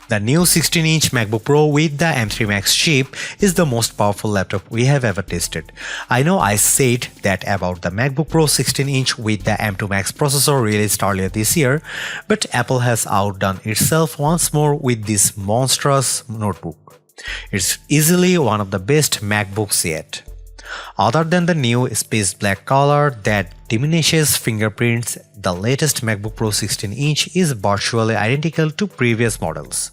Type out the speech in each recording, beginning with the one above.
The new 16-inch MacBook Pro with the M3 Max chip is the most powerful laptop we have ever tested. I know I said that about the MacBook Pro 16-inch with the M2 Max processor released earlier this year, but Apple has outdone itself once more with this monstrous notebook. It's easily one of the best MacBooks yet. Other than the new space black color that diminishes fingerprints, the latest MacBook Pro 16-inch is virtually identical to previous models.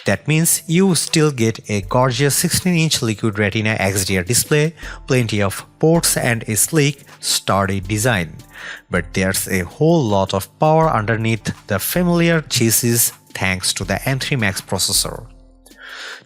That means you still get a gorgeous 16-inch Liquid Retina XDR display, plenty of ports and a sleek, sturdy design. But there's a whole lot of power underneath the familiar chassis thanks to the M3 Max processor.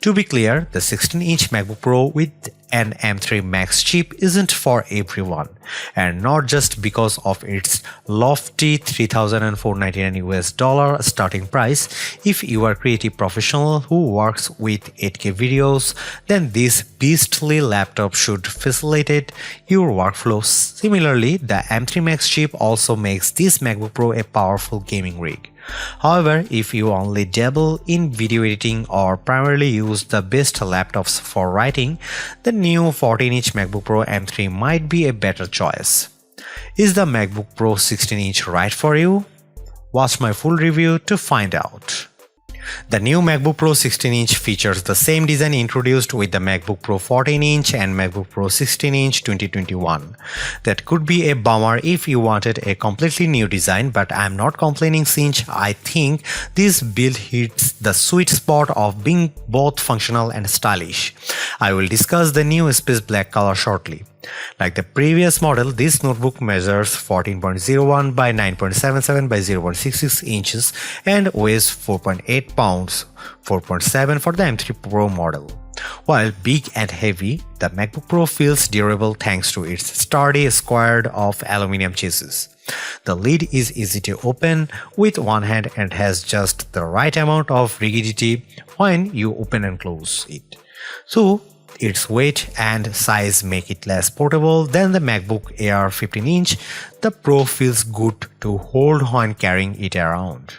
To be clear, the 16-inch MacBook Pro with an M3 Max chip isn't for everyone, and not just because of its lofty $3,499 starting price. If you are a creative professional who works with 8K videos, then this beastly laptop should facilitate your workflow. Similarly, the M3 Max chip also makes this MacBook Pro a powerful gaming rig. However, if you only dabble in video editing or primarily use the best laptops for writing, the new 14-inch MacBook Pro M3 might be a better choice. Is the MacBook Pro 16-inch right for you? Watch my full review to find out. The new MacBook Pro 16-inch features the same design introduced with the MacBook Pro 14-inch and MacBook Pro 16-inch 2021. That could be a bummer if you wanted a completely new design, but I'm not complaining since I think this build hits the sweet spot of being both functional and stylish. I will discuss the new space black color shortly. Like the previous model, this notebook measures 14.01 by 9.77 by 0.66 inches and weighs 4.8 pounds, 4.7 for the M3 Pro model. While big and heavy, the MacBook Pro feels durable thanks to its sturdy squared-off aluminum chassis. The lid is easy to open with one hand and has just the right amount of rigidity when you open and close it. So, its weight and size make it less portable than the MacBook Air 15-inch. The Pro feels good to hold when carrying it around.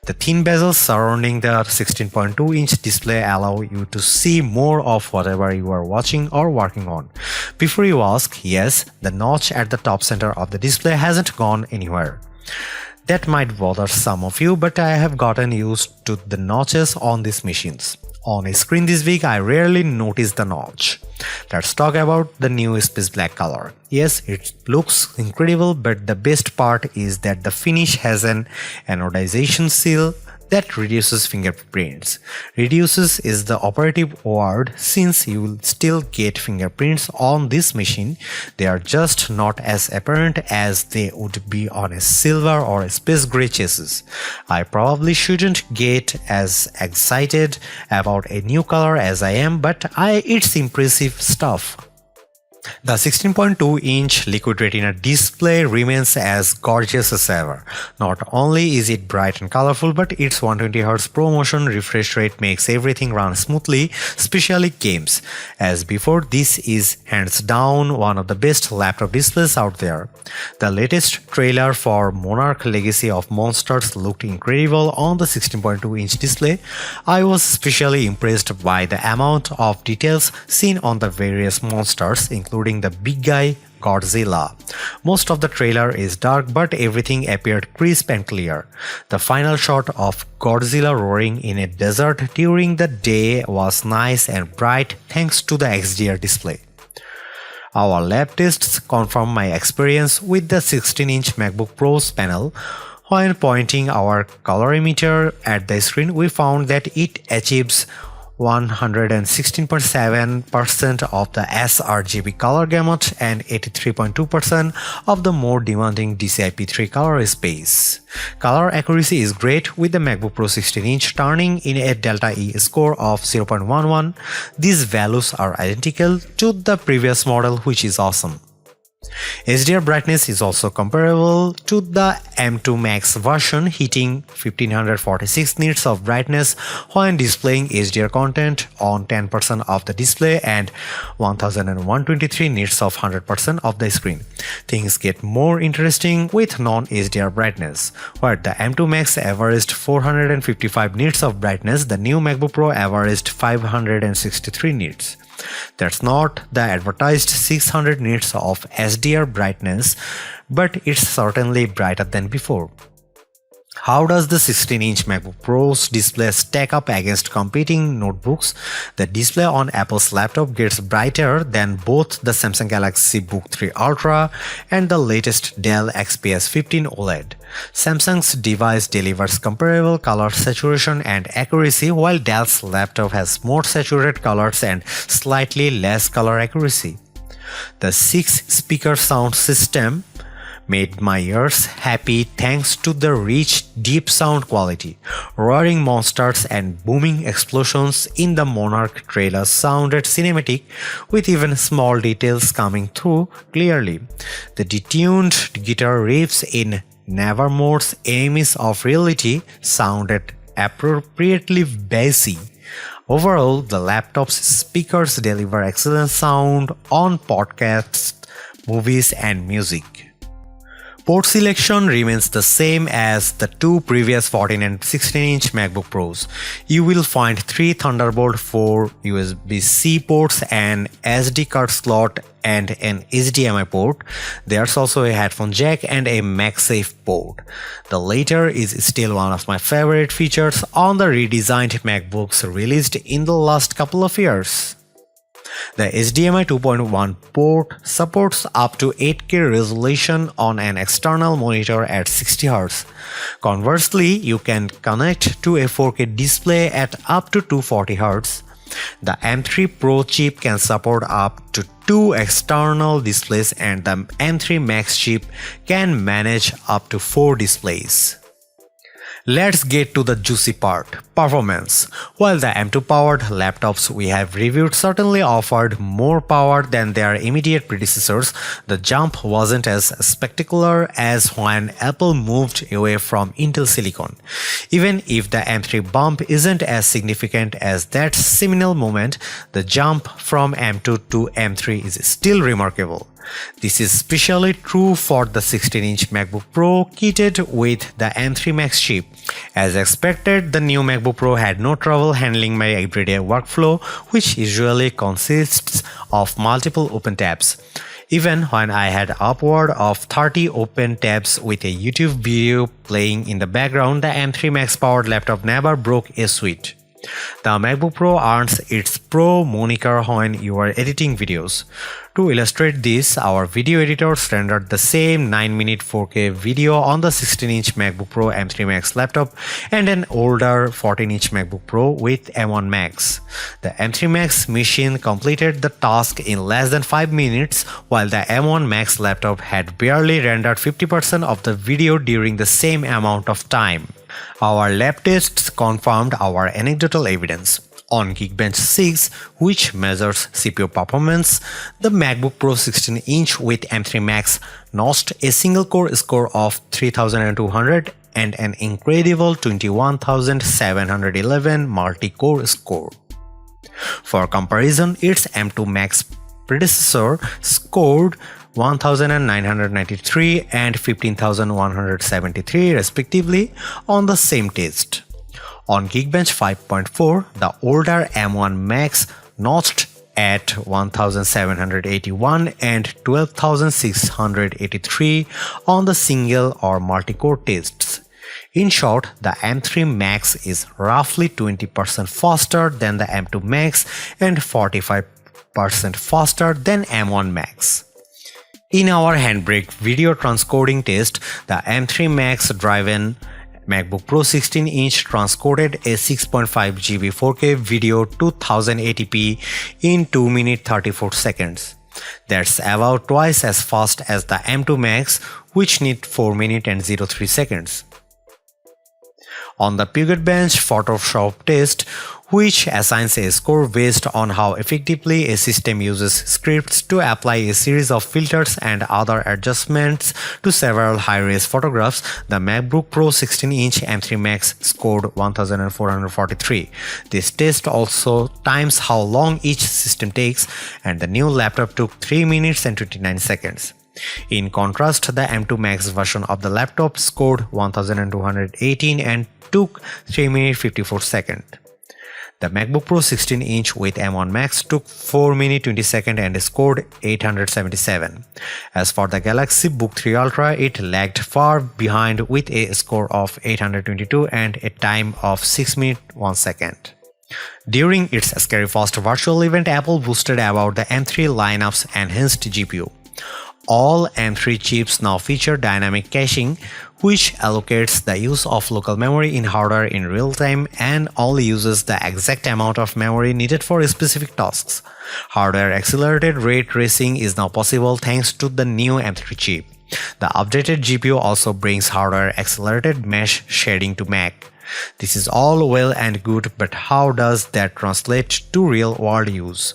The thin bezels surrounding the 16.2-inch display allow you to see more of whatever you are watching or working on. Before you ask, yes, the notch at the top center of the display hasn't gone anywhere. That might bother some of you, but I have gotten used to the notches on these machines. On a screen this week, I rarely notice the notch. Let's talk about the new space black color. Yes, it looks incredible, but the best part is that the finish has an anodization seal that reduces fingerprints. Reduces is the operative word since you will still get fingerprints on this machine. They are just not as apparent as they would be on a silver or a space gray chassis. I probably shouldn't get as excited about a new color as I am, but it's impressive stuff. The 16.2-inch Liquid Retina display remains as gorgeous as ever. Not only is it bright and colorful, but its 120Hz ProMotion refresh rate makes everything run smoothly, especially games. As before, this is hands down one of the best laptop displays out there. The latest trailer for Monarch Legacy of Monsters looked incredible on the 16.2-inch display. I was especially impressed by the amount of details seen on the various monsters, including the big guy Godzilla. Most of the trailer is dark, but everything appeared crisp and clear. The final shot of Godzilla roaring in a desert during the day was nice and bright thanks to the XDR display. Our lab tests confirm my experience with the 16-inch MacBook Pro's panel. When pointing our colorimeter at the screen, we found that it achieves 116.7% of the sRGB color gamut and 83.2% of the more demanding DCI-P3 color space. Color accuracy is great with the MacBook Pro 16-inch turning in a Delta E score of 0.11. These values are identical to the previous model, which is awesome. HDR brightness is also comparable to the M2 Max version, hitting 1546 nits of brightness when displaying HDR content on 10% of the display and 1123 nits of 100% of the screen. Things get more interesting with non-HDR brightness. Where the M2 Max averaged 455 nits of brightness, the new MacBook Pro averaged 563 nits. That's not the advertised 600 nits of HDR brightness, but it's certainly brighter than before. How does the 16-inch MacBook Pro's display stack up against competing notebooks? The display on Apple's laptop gets brighter than both the Samsung Galaxy Book 3 Ultra and the latest Dell XPS 15 OLED. Samsung's device delivers comparable color saturation and accuracy, while Dell's laptop has more saturated colors and slightly less color accuracy. The 6-speaker sound system made my ears happy thanks to the rich, deep sound quality. Roaring monsters and booming explosions in the Monarch trailer sounded cinematic, with even small details coming through clearly. The detuned guitar riffs in Nevermore's Enemies of Reality sounded appropriately bassy. Overall, the laptop's speakers deliver excellent sound on podcasts, movies, and music. Port selection remains the same as the two previous 14 and 16-inch MacBook Pros. You will find 3 Thunderbolt 4 USB-C ports, an SD card slot, and an HDMI port. There's also a headphone jack and a MagSafe port. The latter is still one of my favorite features on the redesigned MacBooks released in the last couple of years. The HDMI 2.1 port supports up to 8K resolution on an external monitor at 60Hz. Conversely, you can connect to a 4K display at up to 240Hz. The M3 Pro chip can support up to 2 external displays, and the M3 Max chip can manage up to 4 displays. Let's get to the juicy part, performance. While the M2 powered laptops we have reviewed certainly offered more power than their immediate predecessors, the jump wasn't as spectacular as when Apple moved away from Intel Silicon. Even if the M3 bump isn't as significant as that seminal moment, the jump from M2 to M3 is still remarkable. This is especially true for the 16-inch MacBook Pro kitted with the M3 Max chip. As expected, the new MacBook Pro had no trouble handling my everyday workflow, which usually consists of multiple open tabs. Even when I had upward of 30 open tabs with a YouTube video playing in the background, the M3 Max powered laptop never broke a sweat. The MacBook Pro earns its Pro moniker when you are editing videos. To illustrate this, our video editors rendered the same 9-minute 4K video on the 16-inch MacBook Pro M3 Max laptop and an older 14-inch MacBook Pro with M1 Max. The M3 Max machine completed the task in less than 5 minutes, while the M1 Max laptop had barely rendered 50% of the video during the same amount of time. Our lab tests confirmed our anecdotal evidence. On Geekbench 6, which measures CPU performance, the MacBook Pro 16-inch with M3 Max notched a single-core score of 3200 and an incredible 21711 multi-core score. For comparison, its M2 Max predecessor scored 1993 and 15173 respectively on the same test. On Geekbench 5.4, the older M1 Max notched at 1781 and 12683 on the single or multi-core tests. In short, the M3 Max is roughly 20% faster than the M2 Max and 45% faster than M1 Max. In our Handbrake video transcoding test, the M3 Max driven MacBook Pro 16-inch transcoded a 6.5 GB 4K video to 1080p in 2 minutes 34 seconds. That's about twice as fast as the M2 Max, which need 4 minutes and 03 seconds. On the Puget Bench Photoshop test, which assigns a score based on how effectively a system uses scripts to apply a series of filters and other adjustments to several high-res photographs, the MacBook Pro 16-inch M3 Max scored 1443. This test also times how long each system takes, and the new laptop took 3 minutes and 29 seconds. In contrast, the M2 Max version of the laptop scored 1218 and took 3 minutes 54 seconds. The MacBook Pro 16-inch with M1 Max took 4 minutes 20 seconds and scored 877. As for the Galaxy Book 3 Ultra, it lagged far behind with a score of 822 and a time of 6 minutes 1 second. During its Scary Fast virtual event, Apple boasted about the M3 lineup's enhanced GPU. All M3 chips now feature dynamic caching, which allocates the use of local memory in hardware in real time and only uses the exact amount of memory needed for specific tasks. Hardware accelerated ray tracing is now possible thanks to the new M3 chip. The updated GPU also brings hardware accelerated mesh shading to Mac. This is all well and good, but how does that translate to real-world use?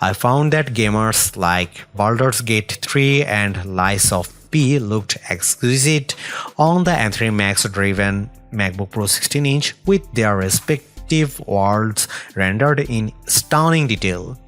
I found that gamers like Baldur's Gate 3 and Lies of P looked exquisite on the M3 Max-driven MacBook Pro 16-inch with their respective worlds rendered in stunning detail.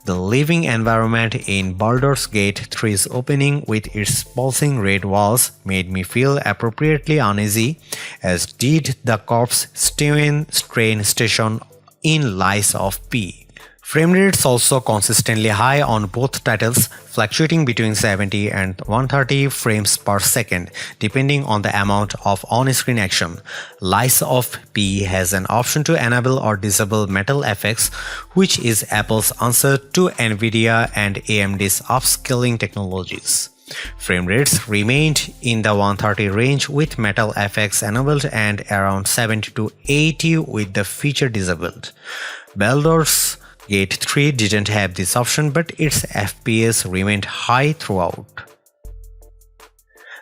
The living environment in Baldur's Gate 3's opening with its pulsing red walls made me feel appropriately uneasy, as did the corpse-strewn train station in Lies of P. Frame rates also consistently high on both titles, fluctuating between 70 and 130 frames per second, depending on the amount of on-screen action. Lies of P has an option to enable or disable metal effects, which is Apple's answer to NVIDIA and AMD's upscaling technologies. Frame rates remained in the 130 range with metal effects enabled and around 70 to 80 with the feature disabled. Baldur's Gate 3 didn't have this option, but its FPS remained high throughout.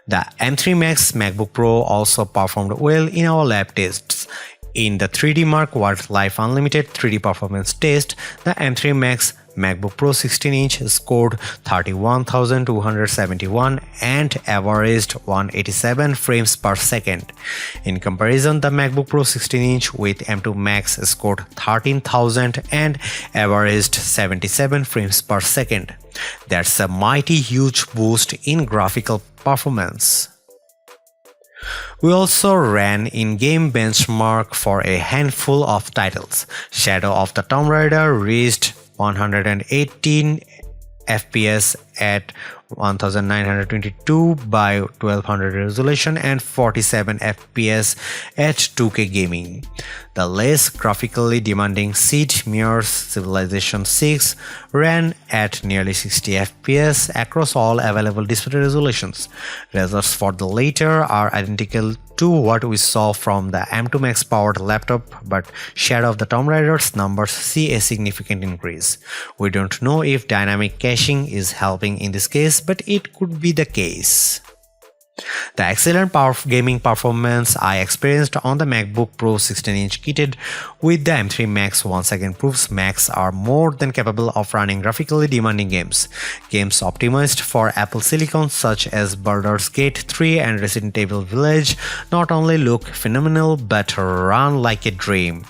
The M3 Max MacBook Pro also performed well in our lab tests. In the 3D Mark Wildlife Unlimited 3D Performance test, the M3 Max MacBook Pro 16-inch scored 31,271 and averaged 187 frames per second. In comparison, the MacBook Pro 16-inch with M2 Max scored 13,000 and averaged 77 frames per second. That's a mighty huge boost in graphical performance. We also ran in-game benchmark for a handful of titles. Shadow of the Tomb Raider reached 118 FPS at 1922 by 1200 resolution and 47 FPS at 2K gaming. The less graphically demanding Sid Meier's Civilization 6 ran at nearly 60 FPS across all available display resolutions. Results for the latter are identical to what we saw from the M2 Max powered laptop, but Shadow of the Tomb Raider's numbers see a significant increase. We don't know if dynamic caching is helping in this case, but it could be the case. The excellent gaming performance I experienced on the MacBook Pro 16-inch kitted with the M3 Max once again proves Macs are more than capable of running graphically demanding games. Games optimized for Apple Silicon such as Baldur's Gate 3 and Resident Evil Village not only look phenomenal but run like a dream.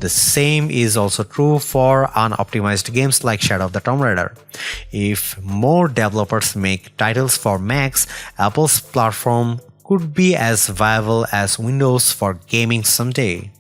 The same is also true for unoptimized games like Shadow of the Tomb Raider. If more developers make titles for Macs, Apple's platform could be as viable as Windows for gaming someday.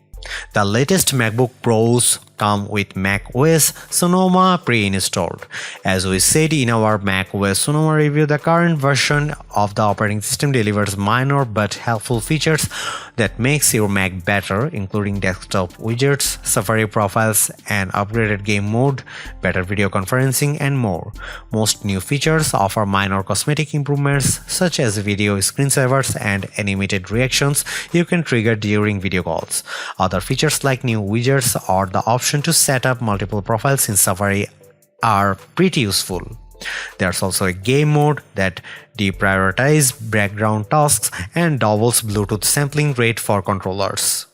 The latest MacBook Pros come with macOS Sonoma pre-installed. As we said in our macOS Sonoma review, the current version of the operating system delivers minor but helpful features that makes your Mac better, including desktop widgets, Safari profiles, an upgraded game mode, better video conferencing, and more. Most new features offer minor cosmetic improvements such as video screensavers and animated reactions you can trigger during video calls. Other features like new widgets or the option to set up multiple profiles in Safari are pretty useful. There's also a game mode that deprioritizes background tasks and doubles Bluetooth sampling rate for controllers.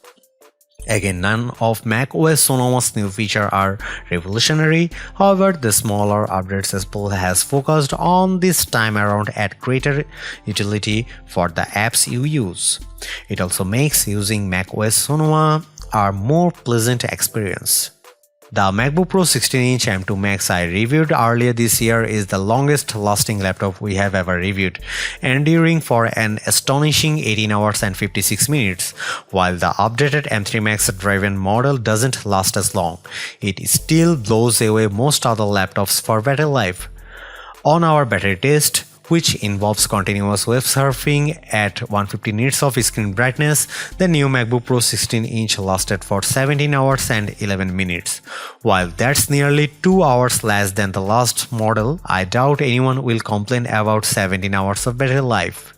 Again, none of macOS Sonoma's new features are revolutionary. However, the smaller updates Apple has focused on this time around at greater utility for the apps you use. It also makes using macOS Sonoma a more pleasant experience. The MacBook Pro 16-inch M2 Max I reviewed earlier this year is the longest lasting laptop we have ever reviewed, enduring for an astonishing 18 hours and 56 minutes. While the updated M3 Max driven model doesn't last as long, it still blows away most other laptops for battery life. On our battery test, which involves continuous web surfing at 150 nits of screen brightness, the new MacBook Pro 16-inch lasted for 17 hours and 11 minutes. While that's nearly 2 hours less than the last model, I doubt anyone will complain about 17 hours of battery life.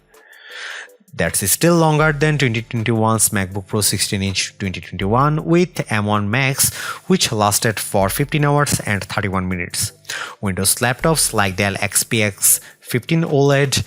That's still longer than 2021's MacBook Pro 16-inch 2021 with M1 Max, which lasted for 15 hours and 31 minutes. Windows laptops like Dell XPS 15 OLED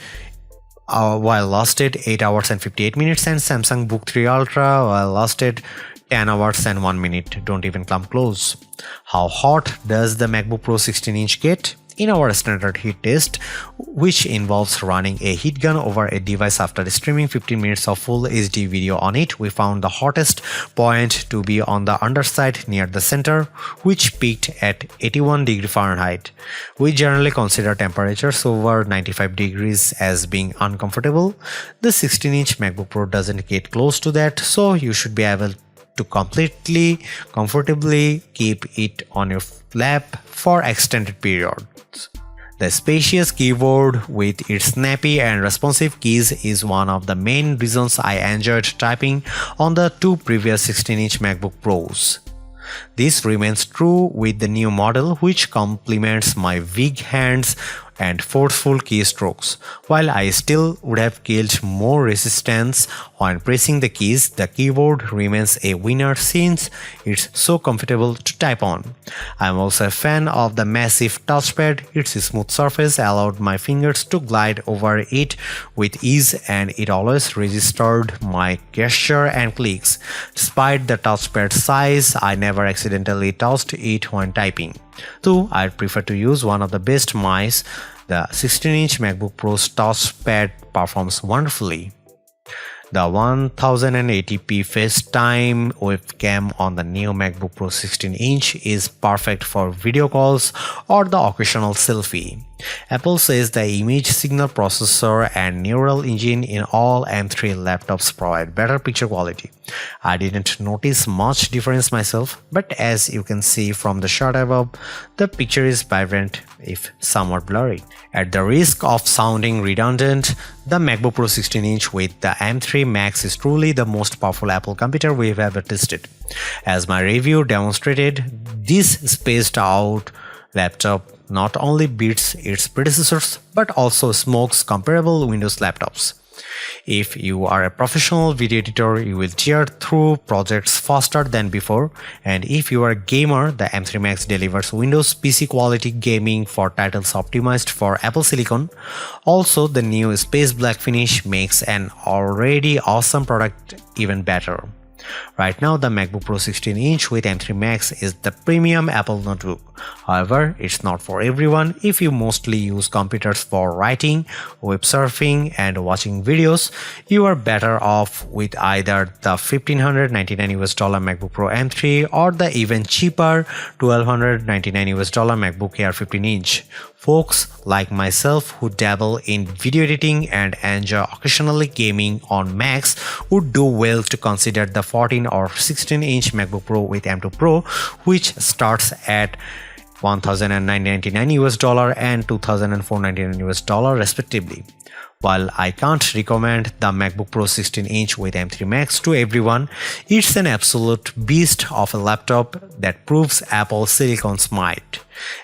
while lasted 8 hours and 58 minutes, and Samsung Book 3 Ultra while lasted 10 hours and 1 minute don't even come close. How hot does the MacBook Pro 16-inch get? In our standard heat test, which involves running a heat gun over a device after streaming 15 minutes of full HD video on it, we found the hottest point to be on the underside near the center, which peaked at 81 degrees Fahrenheit. We generally consider temperatures over 95 degrees as being uncomfortable. The 16-inch MacBook Pro doesn't get close to that, so you should be able to comfortably keep it on your lap for extended periods. The spacious keyboard with its snappy and responsive keys is one of the main reasons I enjoyed typing on the two previous 16-inch MacBook Pros. This remains true with the new model, which complements my weak hands and forceful keystrokes. While I still would have killed more resistance when pressing the keys, the keyboard remains a winner since it's so comfortable to type on. I'm also a fan of the massive touchpad. Its smooth surface allowed my fingers to glide over it with ease, and it always registered my gesture and clicks. Despite the touchpad size, I never accidentally touched it when typing. Though I'd prefer to use one of the best mice, the 16-inch MacBook Pro's touchpad performs wonderfully. The 1080p FaceTime webcam on the new MacBook Pro 16-inch is perfect for video calls or the occasional selfie. Apple says the image signal processor and neural engine in all M3 laptops provide better picture quality. I didn't notice much difference myself, but as you can see from the shot above, the picture is vibrant if somewhat blurry. At the risk of sounding redundant, the MacBook Pro 16-inch with the M3 Max is truly the most powerful Apple computer we've ever tested. As my review demonstrated, this spaced out laptop not only beats its predecessors but also smokes comparable Windows laptops. If you are a professional video editor, you will tear through projects faster than before, and if you are a gamer, the M3 Max delivers Windows PC quality gaming for titles optimized for Apple Silicon. Also, the new space black finish makes an already awesome product even better. Right now, the MacBook Pro 16-inch with M3 Max is the premium Apple notebook. However, it's not for everyone. If you mostly use computers for writing, web surfing, and watching videos, you are better off with either the $1,599 MacBook Pro M3 or the even cheaper $1,299 MacBook Air 15-inch. Folks like myself who dabble in video editing and enjoy occasionally gaming on Macs would do well to consider the 14 or 16-inch MacBook Pro with M2 Pro, which starts at $1,999 and $2,499 respectively. While I can't recommend the MacBook Pro 16-inch with M3 Max to everyone, it's an absolute beast of a laptop that proves Apple Silicon's might.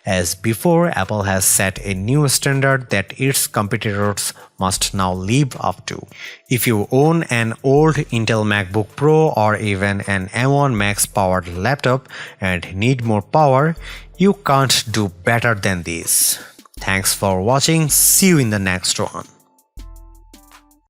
As before, Apple has set a new standard that its competitors must now live up to. If you own an old Intel MacBook Pro or even an M1 Max powered laptop and need more power, you can't do better than this. Thanks for watching. See you in the next one.